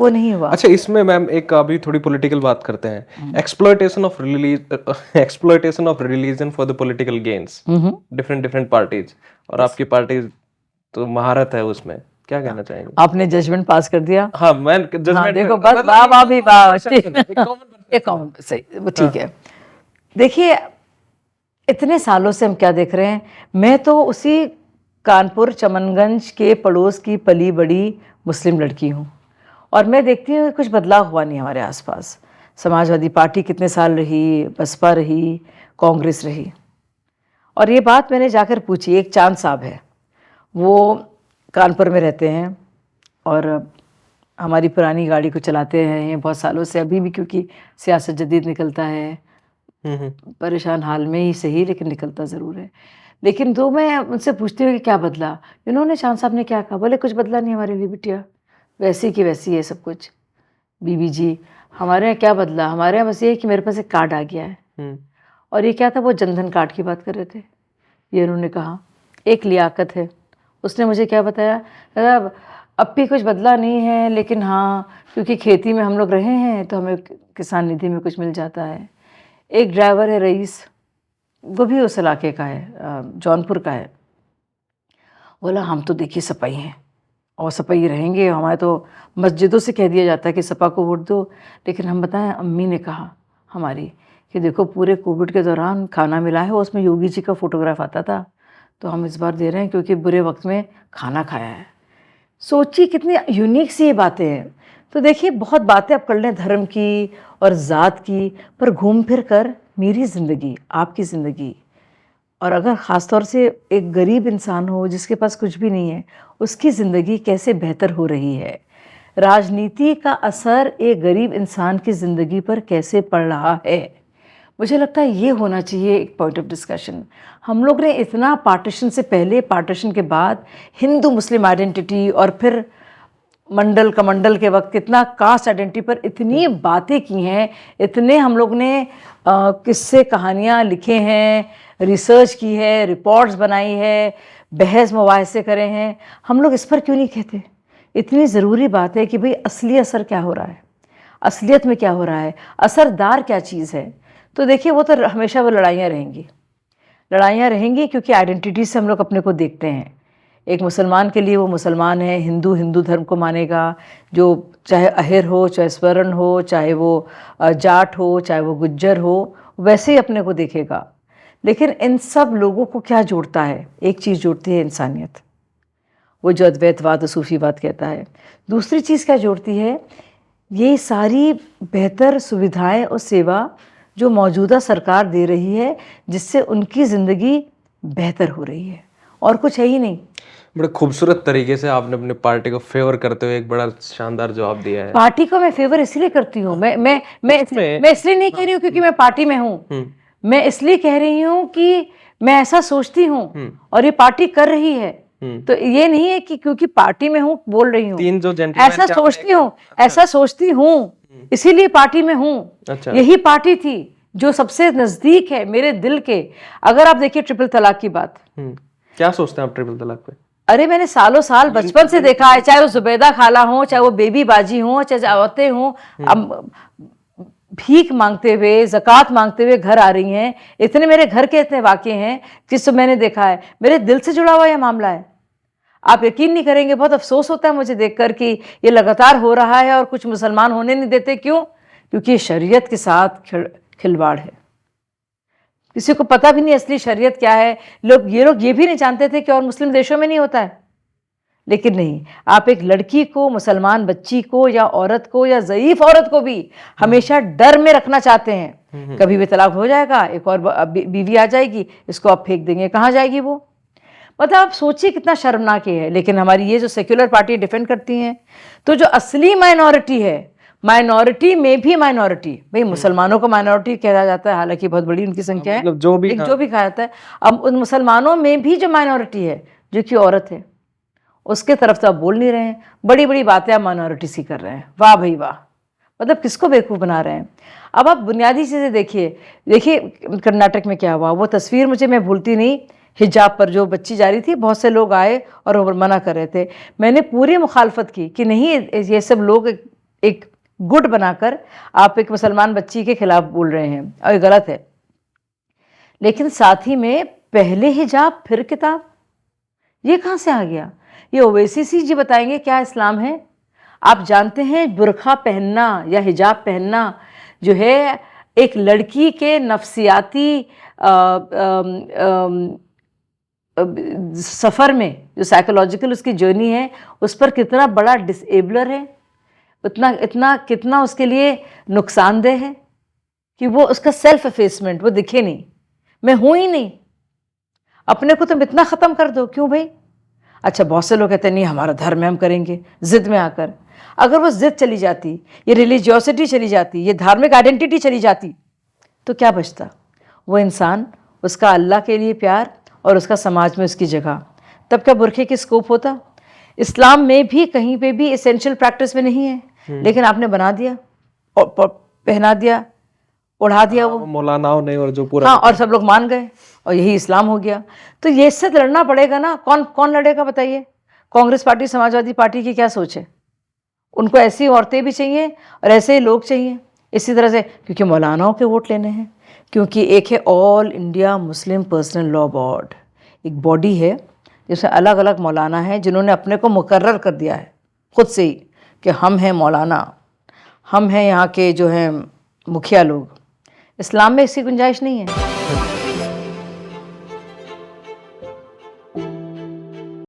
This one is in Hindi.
वो नहीं हुआ। अच्छा, इसमें मैम एक अभी थोड़ी पॉलिटिकल बात करते हैं। Exploitation of religion for the political gains, different different parties, और आपकी पार्टी तो महारत है उसमें, क्या कहना चाहेंगे? आपने जजमेंट पास कर दिया। हाँ, मैं हाँ, जजमेंट देखो बस वाह वाह भी वाह, एक कॉमन सही, वो ठीक है। देखिए इतने सालों से हम क्या देख रहे हैं, मैं तो उसी कानपुर चमनगंज के पड़ोस की पली बड़ी मुस्लिम लड़की हूँ, और मैं देखती हूँ कुछ बदलाव हुआ नहीं हमारे आसपास। समाजवादी पार्टी कितने साल रही, बसपा रही, कांग्रेस रही, और ये बात मैंने जाकर पूछी। एक चांद साहब है, वो कानपुर में रहते हैं और हमारी पुरानी गाड़ी को चलाते हैं बहुत सालों से, अभी भी, क्योंकि सियासत जदीद निकलता है, परेशान हाल में ही सही, लेकिन निकलता ज़रूर है। लेकिन तो मैं उनसे पूछती हूँ कि क्या बदला, इन्होंने चांद साहब ने क्या कहा, बोले कुछ बदला नहीं हमारे लिए बिटिया, वैसी की वैसी है सब कुछ। बीबी जी हमारे यहाँ क्या बदला, हमारे यहाँ बस ये है कि मेरे पास एक कार्ड आ गया है। और ये क्या था, वो जनधन कार्ड की बात कर रहे थे, ये उन्होंने कहा। एक लियाकत है, उसने मुझे क्या बताया, अब भी कुछ बदला नहीं है, लेकिन हाँ क्योंकि खेती में हम लोग रहे हैं तो हमें किसान निधि में कुछ मिल जाता है। एक ड्राइवर है रईस, वो भी उस इलाके का है, जौनपुर का है। बोला हम तो देखिए सपाई हैं और सपाई रहेंगे, हमारे तो मस्जिदों से कह दिया जाता है कि सपा को वोट दो, लेकिन हम बताएं, अम्मी ने कहा हमारी कि देखो पूरे कोविड के दौरान खाना मिला है, उसमें योगी जी का फोटोग्राफ आता था, तो हम इस बार दे रहे हैं क्योंकि बुरे वक्त में खाना खाया है। सोचिए कितनी यूनिक सी ये बातें हैं। तो देखिए बहुत बातें आप कर लें धर्म की और ज़ात की, पर घूम फिर कर मेरी ज़िंदगी, आपकी ज़िंदगी, और अगर ख़ास तौर से एक गरीब इंसान हो जिसके पास कुछ भी नहीं है, उसकी ज़िंदगी कैसे बेहतर हो रही है, राजनीति का असर एक गरीब इंसान की ज़िंदगी पर कैसे पड़ रहा है, मुझे लगता है ये होना चाहिए एक पॉइंट ऑफ डिस्कशन। हम लोग ने इतना पार्टीशन से पहले, पार्टीशन के बाद, हिंदू मुस्लिम आइडेंटिटी, और फिर मंडल कमंडल के वक्त कितना कास्ट आइडेंटिटी पर इतनी बातें की हैं, इतने हम लोग ने किस्से कहानियाँ लिखे हैं, रिसर्च की है, रिपोर्ट्स बनाई है, बहस मुबाहिसे करे हैं, हम लोग इस पर क्यों नहीं कहते? इतनी ज़रूरी बात है कि भाई असली असर क्या हो रहा है, असलियत में क्या हो रहा है, असरदार क्या चीज़ है। तो देखिए वो तो हमेशा वो लड़ाइयाँ रहेंगी क्योंकि आइडेंटिटी से हम लोग अपने को देखते हैं। एक मुसलमान के लिए वो मुसलमान है, हिंदू हिंदू धर्म को मानेगा, जो चाहे अहिर हो, चाहे स्वर्ण हो, चाहे वो जाट हो, चाहे वो गुज्जर हो, वैसे ही अपने को देखेगा। लेकिन इन सब लोगों को क्या जोड़ता है? एक चीज़ जोड़ती है इंसानियत, वो जो अद्वैतवाद और सूफीवाद कहता है। दूसरी चीज़ क्या जोड़ती है? ये सारी बेहतर सुविधाएं और सेवा जो मौजूदा सरकार दे रही है, जिससे उनकी ज़िंदगी बेहतर हो रही है, और कुछ है ही नहीं। बड़े खूबसूरत तरीके से आपने अपने पार्टी को फेवर करते हुए एक बड़ा शानदार जवाब दिया है। पार्टी को मैं फेवर इसलिए करती हूँ, मैं इसलिए नहीं कह रही हूँ क्योंकि मैं पार्टी में हूँ, मैं इसलिए कह रही हूँ कि मैं ऐसा सोचती हूँ और ये पार्टी कर रही है। तो ये नहीं है कि क्योंकि पार्टी में हूँ बोल रही हूँ, ऐसा सोचती हूँ इसीलिए पार्टी में हूँ। अच्छा। यही पार्टी थी जो सबसे नजदीक है मेरे दिल के। अगर आप देखिए ट्रिपल तलाक की बात, क्या सोचते हैं आप ट्रिपल तलाक पे? अरे मैंने सालों साल बचपन से देखा है, चाहे वो जुबैदा खाला हो, चाहे वो बेबी बाजी हो, चाहे औरतें हों, भीख मांगते हुए, ज़कात मांगते हुए घर आ रही हैं। इतने मेरे घर के इतने वाक़े हैं जिससे मैंने देखा है, मेरे दिल से जुड़ा हुआ यह मामला है। आप यकीन नहीं करेंगे, बहुत अफसोस होता है मुझे देखकर कि ये लगातार हो रहा है और कुछ मुसलमान होने नहीं देते। क्यों? क्योंकि शरीयत के साथ खिलवाड़ है। किसी को पता भी नहीं असली शरीयत क्या है। ये लोग ये भी नहीं जानते थे कि और मुस्लिम देशों में नहीं होता है। लेकिन नहीं, आप एक लड़की को, मुसलमान बच्ची को या औरत को या ज़ईफ़ औरत को भी हमेशा डर में रखना चाहते हैं। कभी भी तलाक हो जाएगा, एक और बीवी आ जाएगी, इसको आप फेंक देंगे, कहाँ जाएगी वो? मतलब आप सोचिए कितना शर्मनाक है। लेकिन हमारी ये जो सेक्युलर पार्टी डिफेंड करती हैं, तो जो असली माइनॉरिटी है, माइनॉरिटी में भी माइनॉरिटी, भाई मुसलमानों को माइनॉरिटी कहा जाता है, हालांकि बहुत बड़ी उनकी संख्या है, जो भी कहा जाता है। अब उन मुसलमानों में भी जो माइनॉरिटी है, जो कि औरत है, उसके तरफ तो आप बोल नहीं रहे हैं। बड़ी बड़ी बातें आप माइनॉरिटी सी कर रहे हैं। वाह भाई वाह, मतलब किसको बेवकूफ़ बना रहे हैं। अब आप बुनियादी चीज़ें देखिए कर्नाटक में क्या हुआ। वो तस्वीर मुझे, मैं भूलती नहीं, हिजाब पर जो बच्ची जा रही थी, बहुत से लोग आए और मना कर रहे थे। मैंने पूरी मुखालफत की कि नहीं, ये सब लोग एक गुट बनाकर आप एक मुसलमान बच्ची के खिलाफ बोल रहे हैं, और ये गलत है। लेकिन साथ ही में पहले हिजाब फिर किताब, ये कहाँ से आ गया? ये ओवैसी जी बताएंगे क्या इस्लाम है। आप जानते हैं बुर्का पहनना या हिजाब पहनना जो है एक लड़की के नफ्सियाती सफ़र में, जो साइकोलॉजिकल उसकी जर्नी है, उस पर कितना बड़ा डिसेबलर है, इतना कितना उसके लिए नुकसानदेह है कि वो उसका सेल्फ एफेसमेंट वो दिखे नहीं, मैं हूँ ही नहीं, अपने को तुम इतना ख़त्म कर दो, क्यों भाई? अच्छा, बहुत से लोग कहते हैं नहीं हमारा धर्म है हम करेंगे, ज़िद में आकर। अगर वो ज़िद चली जाती, ये रिलीजियोसिटी चली जाती, ये धार्मिक आइडेंटिटी चली जाती, तो क्या बचता? वो इंसान, उसका अल्लाह के लिए प्यार और उसका समाज में उसकी जगह, तब क्या बुरखे की स्कोप होता? इस्लाम में भी कहीं पे भी एसेंशियल प्रैक्टिस में नहीं है, लेकिन आपने बना दिया और पहना दिया, उड़ा दिया वो मौलानाओं ने, और जो पूरा हाँ, और सब लोग मान गए और यही इस्लाम हो गया। तो ये इससे लड़ना पड़ेगा ना। कौन लड़ेगा बताइए? कांग्रेस पार्टी, समाजवादी पार्टी की क्या सोच है? उनको ऐसी औरतें भी चाहिए और ऐसे ही लोग चाहिए इसी तरह से, क्योंकि मौलानाओं के वोट लेने हैं। क्योंकि एक है all India Muslim personal law board, एक बॉडी है जिसमें अलग अलग मौलाना हैं जिन्होंने अपने को मुकर्रर कर दिया है खुद से ही कि हम हैं मौलाना, हम हैं यहाँ के जो हैं मुखिया लोग। इस्लाम में इसकी गुंजाइश नहीं है।